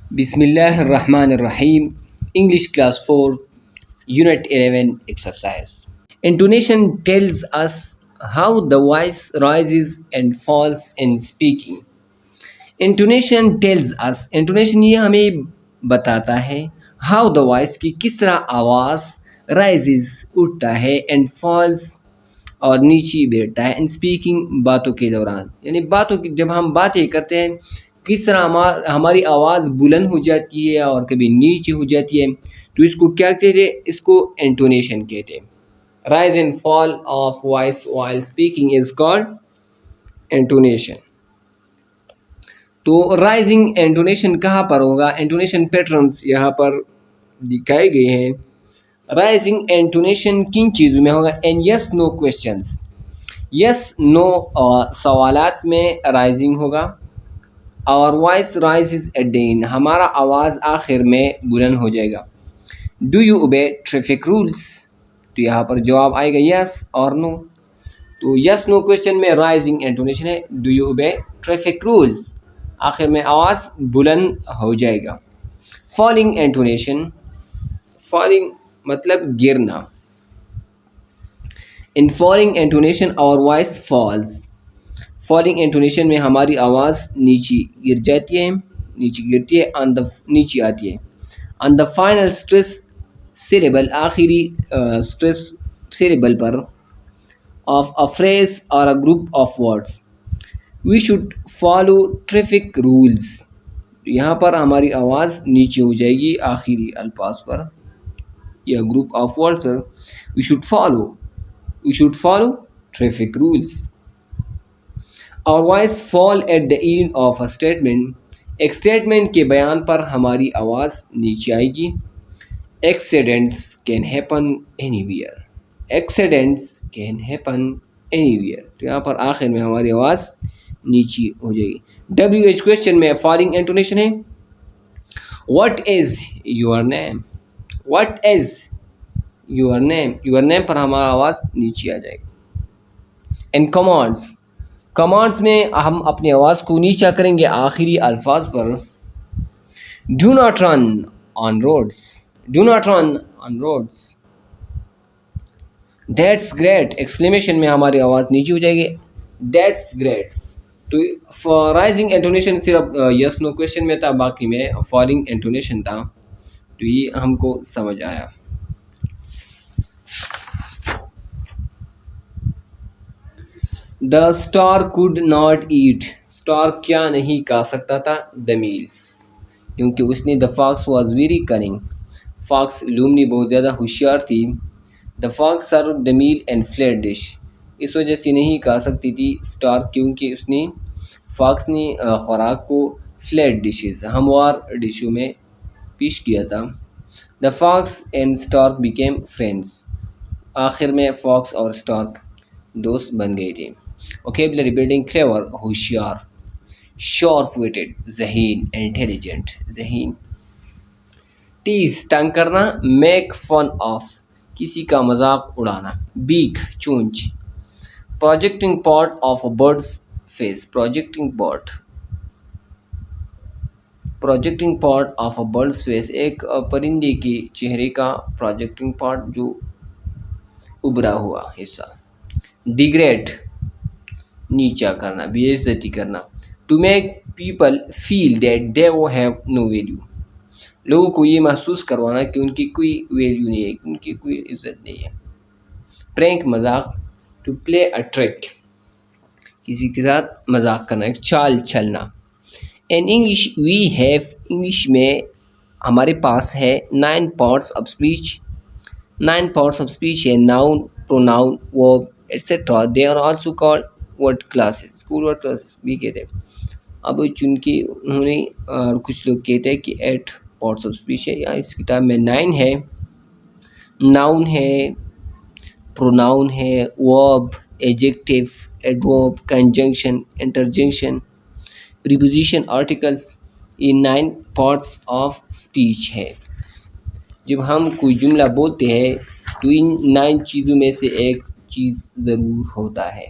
Bismillah ar-Rahman ar-Rahim. English Class 4, Unit 11 Exercise. Intonation tells us how the voice rises and falls in speaking. Intonation یہ ہمیں بتاتا ہے how the voice کی کس طرح آواز rises اٹھتا ہے and falls اور نیچے بیٹھتا ہے ان اسپیکنگ باتوں کے دوران، یعنی جب ہم باتیں کرتے ہیں کس طرح ہماری آواز بلند ہو جاتی ہے اور کبھی نیچے ہو جاتی ہے، تو اس کو کیا کہتے ہیں؟ اس کو انٹونیشن کہتے ہیں. Rise and fall of voice while speaking is called intonation. تو رائزنگ انٹونیشن کہاں پر ہوگا؟ انٹونیشن پیٹرنز یہاں پر دکھائے گئے ہیں. رائزنگ انٹونیشن کن چیزوں میں ہوگا؟ ان یس نو کویشچنس، یس نو سوالات میں رائزنگ ہوگا. اور voice rises at the end, ہمارا آواز آخر میں بلند ہو جائے گا. Do you obey traffic rules, تو یہاں پر جواب آئے گا یس اور نو. تو یس نو کویشچن میں رائزنگ انٹونیشن ہے do you obey traffic rules, آخر میں آواز بلند ہو جائے گا. فالنگ انٹونیشن، فالنگ مطلب گرنا. ان فالنگ انٹونیشن اور وائس فالز، فالنگ انٹونیشن میں ہماری آواز نیچے گر جاتی ہے، نیچے گرتی ہے، نیچے آتی ہے. On the final stress syllable, آخری اسٹریس سیلیبل پر آف اے فریز اور a group of words. We should follow traffic rules, یہاں پر ہماری آواز نیچے ہو جائے گی آخری الفاظ پر یا گروپ آف ورڈ پر. We should follow traffic rules. اور voice fall at the end of a statement, ایک اسٹیٹمنٹ کے بیان پر ہماری آواز نیچے آئے گی. Accidents can happen anywhere, accidents can happen anywhere, تو یہاں پر آخر میں ہماری آواز نیچے ہو جائے گی. ڈبلیو ایچ کویشچن میں فالنگ انٹونیشن ہے what is your name, what is your name, your name پر ہمارا آواز نیچے آ جائے گی. اینڈ کمانڈس، کمانڈس میں ہم اپنی آواز کو نیچا کریں گے آخری الفاظ پر. Do not run on roads, do not run on roads. That's great, exclamation میں ہماری آواز نیچے ہو جائے گی دیٹس گریٹ. تو رائزنگ انٹونیشن صرف یس نو کویشچن میں تھا، باقی میں فالنگ انٹونیشن تھا. تو یہ ہم کو سمجھ آیا. The stork could not eat, stork کیا نہیں کھا سکتا تھا؟ دا میل، کیونکہ اس نے the fox was very cunning, fox لومنی بہت زیادہ ہوشیار تھی. The fox serve the meal and flat dish, اس وجہ سے نہیں کھا سکتی تھی اسٹار، کیونکہ اس نے فاکس نے خوراک کو فلیٹ ڈشز ہموار ڈشوں میں پیش کیا تھا. The fox and stork became friends, آخر میں فاکس اور اسٹارک دوست بن گئے تھے. ووکیبلری بلڈنگ کلیور ہوشیار، شارپ ویٹڈ ذہین، انٹیلیجنٹ ذہین. ٹیز تنگ کرنا، میک فن آف کسی کا مذاق اڑانا. بیک چونچ. Projecting part of a bird's face, projecting part, projecting part of a bird's face ایک پرندے کے چہرے کا پروجیکٹنگ پارٹ جو ابھرا ہوا حصہ. ڈیگریڈ نیچا کرنا، بے عزتی کرنا. To make people feel that they have no value, لوگوں کو یہ محسوس کروانا کہ ان کی کوئی ویلیو نہیں ہے، ان کی کوئی عزت نہیں ہے. پرینک مذاق. ٹو پلے اے ٹرک کسی کے ساتھ مذاق کرنا، ایک چال چلنا. In English we have, English میں ہمارے پاس ہے 9 parts of speech. 9 parts of speech ہے noun, pronoun, verb etcetera. They are also called word classes, اسکول ورڈ کلاسز بھی کہتے ہیں. اب چن کے انہوں نے کچھ لوگ کہتے ہیں کہ 8 پارٹس آف اسپیچ ہے، یا اس کتاب میں 9 ہے. ناؤن ہے، پروناؤن ہے، ورب، ایجیکٹیو، ایڈورب، کنجنکشن، انٹرجنکشن، پریپوزیشن، آرٹیکلس. یہ 9 پارٹس آف اسپیچ ہے. جب ہم کوئی جملہ بولتے ہیں تو ان 9 چیزوں میں سے ایک چیز ضرور ہوتا ہے.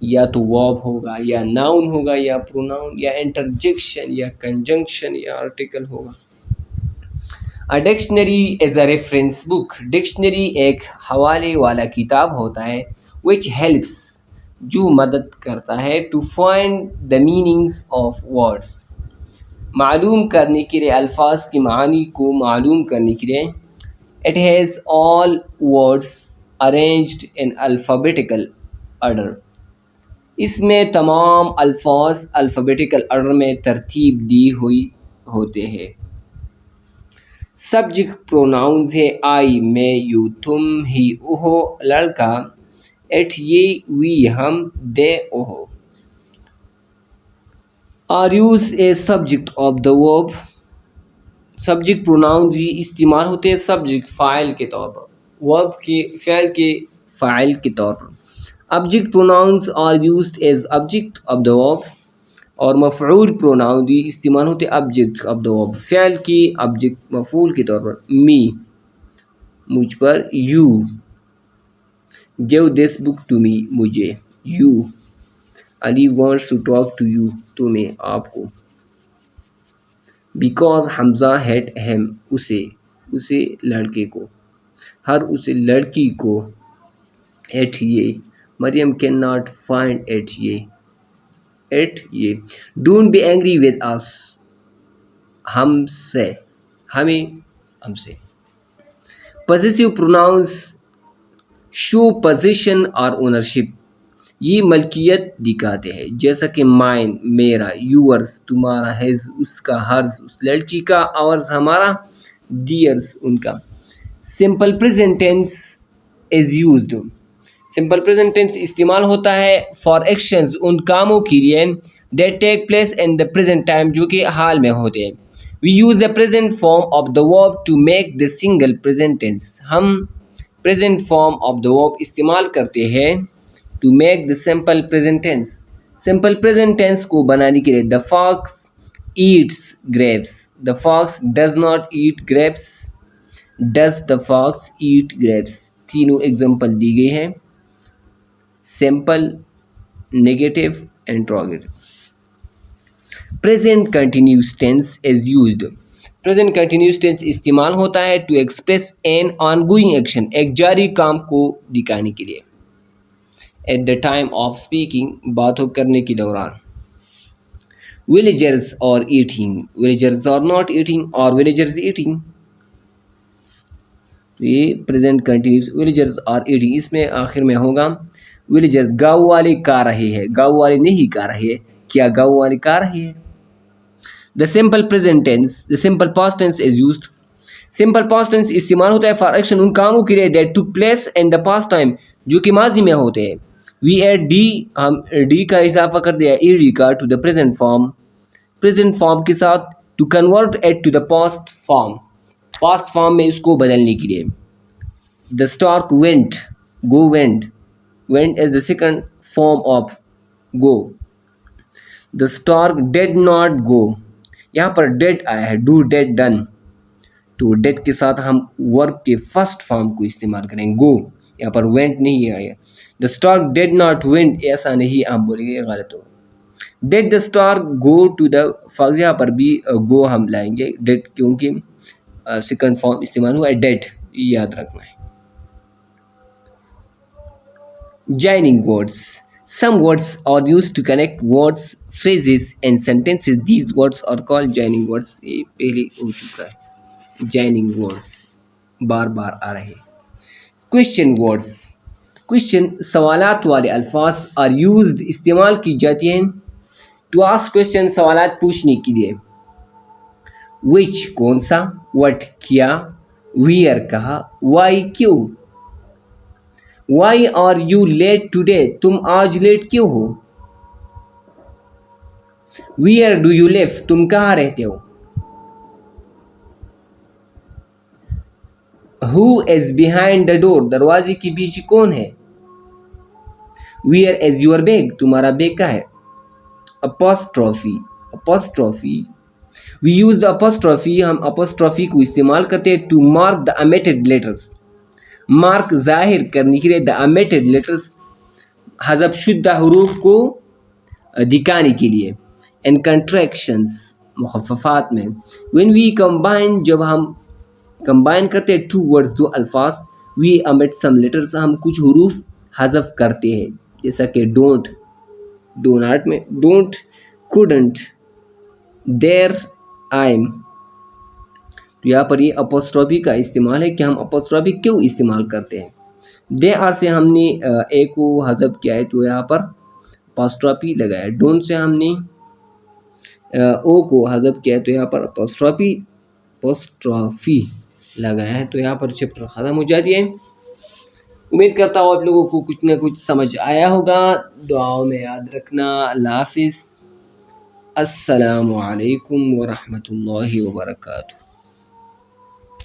یا تو verb ہوگا یا noun ہوگا یا pronoun یا interjection یا conjunction یا article ہوگا. A dictionary is a reference book. Dictionary ایک حوالے والا کتاب ہوتا ہے which helps جو مدد کرتا ہے to find the meanings of words معلوم کرنے کے لیے الفاظ کی معانی کو معلوم کرنے کے لیے. It has all words arranged in alphabetical order. اس میں تمام الفاظ الفابیٹیکل آرڈر میں ترتیب دی ہوئی ہوتے ہیں. سبجیکٹ پروناؤنز ہے آئی میں، یو تم، ہی وہ لڑکا، اٹ یہ، وی ہم، دے وہ. Are use a subject of the verb. Subject pronouns ہی استعمال ہوتے ہیں سبجیکٹ فاعل کے طور پر، ورب کے فعل کے فاعل کے طور پر. Object pronouns are used as object of the verb. اور مفعول پروناؤن بھی استعمال ہوتے آبجیکٹ آف دا ورب، فعل کی آبجیکٹ مفعول کے طور پر. می مجھ پر، you give this book to me مجھے، you Ali wants to talk to you تمہیں آپ کو. بیکاز حمزہ ہیٹ ہیم اسے لڑکے کو، ہر اسے لڑکی کو. ایٹ یہ Maryam can not find it یہ، ایٹ یہ. Don't be angry with us ہم سے، ہم سے. پوزیسیو پروناؤنس شو پوزیشن اور اونرشپ، یہ ملکیت دکھاتے ہیں جیسا کہ مائن میرا، یورس تمہارا، ہیز اس کا، ہرز اس لڑکی کا، آورز ہمارا، دیئرس ان کا. Simple present tense is used. Simple present tense استعمال ہوتا ہے فار ایکشنز ان کاموں کے لیے that take place in the present time جو کہ حال میں ہوتے ہیں. We use the present form of the verb to make the single present tense. ہم present form of the verb استعمال کرتے ہیں to make the simple present tense. Simple present tense کو بنانے کے لیے دا fox eats grapes, the fox does not eat grapes, does the fox eat grapes. تینوں example دی گئی ہیں، simple, negative, interrogative. Present continuous tense is used. Present continuous tense استعمال ہوتا ہے to express an ongoing action, ایک جاری کام کو دکھانے کے لیے. At the time of speaking, باتوں کرنے کے دوران. Villagers are eating, villagers are not eating, اور ولیجرز ایٹنگ. یہ پریزنٹ کنٹینیوس ولیجرز آر ایٹنگ، اس میں آخر میں ہوگا ولیجرز گاؤں والے کھا رہے ہیں، گاؤں والے نہیں کھا رہے ہیں، کیا گاؤں والے کھا رہے ہیں. The simple present tense, the simple past tense is used. Simple past tense استعمال ہوتا ہے فار ایکشن ان کاموں کے لیے that take place in the past time جو کہ ماضی میں ہوتے ہیں. وی ایڈ ڈی، ہم ڈی کا اضافہ کر دیا ای ڈی کا to the present form, present form کے ساتھ to convert it to the past form, past form میں اس کو بدلنے کے لیے. The stork went, go went, went is the second form of go. The stork did not go. یہاں پر did آیا ہے، do did done، تو did کے ساتھ ہم verb کے فرسٹ فارم کو استعمال کریں گے. go یہاں پر went نہیں آیا. The stork did not went ایسا نہیں ہم بولیں گے، یہ غلط ہوگا. did the stork go to the fox، یہاں پر بھی go ہم لائیں گے did کیونکہ سیکنڈ فارم استعمال ہوا ہے did، یاد رکھنا ہے. Joining words. Some words are used to connect words, phrases and sentences. These words are called joining words. یہ پہلے ہو چکا ہے. Joining words بار بار آ رہے. Question words. Question سوالات والے الفاظ are used استعمال کی جاتی ہیں to ask question سوالات پوچھنے کے لیے. Which کون سا، what کیا، where کہاں، why کیوں. Why are you late today؟ تم آج لیٹ کیوں ہو. Where do you live؟ تم کہاں رہتے ہو. Who is behind the door؟ دروازے کے پیچھے کون ہے. Where is your bag؟ تمہارا بیگ کہاں ہے. Apostrophe، apostrophe. We use the apostrophe، ہم apostrophe کو استعمال کرتے ہیں to mark the omitted letters. Mark ظاہر کرنے کے لیے دا omitted letters حذف شدہ حروف کو دکھانے کے لیے. اینڈ کنٹریکشنز مخففات میں. وین وی کمبائن جب ہم کمبائن کرتے ہیں ٹو ورڈز دو الفاظ, وی امٹ سم لیٹرز ہم کچھ حروف حذف کرتے ہیں, جیسا کہ ڈونٹ, ڈو ناٹ میں ڈونٹ, کوڈنٹ, دیر, آئم. تو یہاں پر یہ اپوسٹرافی کا استعمال ہے کہ ہم اپوسٹرافی کیوں استعمال کرتے ہیں. دے آر سے ہم نے اے کو حذف کیا ہے تو یہاں پر اپوسٹرافی لگایا. ڈونٹ سے ہم نے او کو حذف کیا ہے تو یہاں پر اپوسٹرافی لگایا ہے. تو یہاں پر چیپٹر ختم ہو جاتی ہے. امید کرتا ہوں آپ لوگوں کو کچھ نہ کچھ سمجھ آیا ہوگا. دعاؤں میں یاد رکھنا. اللہ حافظ. السلام علیکم ورحمۃ اللہ وبرکاتہ.